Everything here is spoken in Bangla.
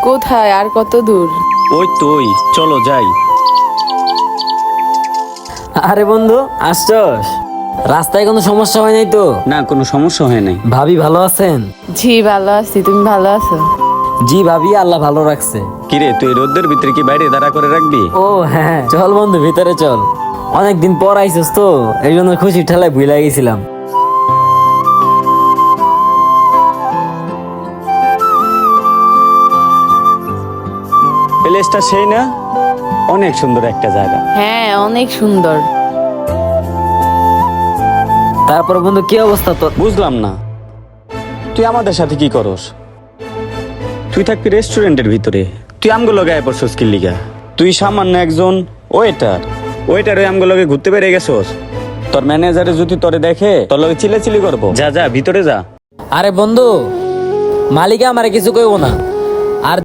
কোথায় আর কত দূর? ওই তো ওই, চলো যাই। আরে বন্ধু, আসছস? রাস্তায় কোনো সমস্যা হয় নাই তো? না, কোনো সমস্যা হয় নাই। ভাবি ভালো আছেন? জি ভালো আছি, তুমি ভালো আছো? জি ভাবি, আল্লাহ ভালো রাখছে। কিরে, তুই রোদ্রের ভিতরে কি বাইরে দাঁড়া করে রাখবি? ও হ্যাঁ, চল বন্ধু ভিতরে চল। অনেকদিন পর আইছিস তো, এই জন্য খুশি ঠেলায় ভুলে গেছিলাম। প্লেসটা সেই না? অনেক সুন্দর একটা জায়গা। হ্যাঁ অনেক সুন্দর। তারপর বন্ধু কি অবস্থা তোর? বুঝলাম না, তুই আমাদের সাথে কি করস? তুই থাকবি রেস্টুরেন্টের ভিতরে, তুই আমগুলো গায়ে পড়ছস কি লিগা? তুই সামান্য একজন ওয়েটার, ওয়েটার ওই আমগুলোকে ঘুরতে বেরিয়ে গেছস। তোর ম্যানেজারে যদি তোরে দেখে তোর লগে চিল্লাচিল্লি করবো। যা যা ভিতরে যা। আরে বন্ধু, মালিকা আমারে কিছু কইব না,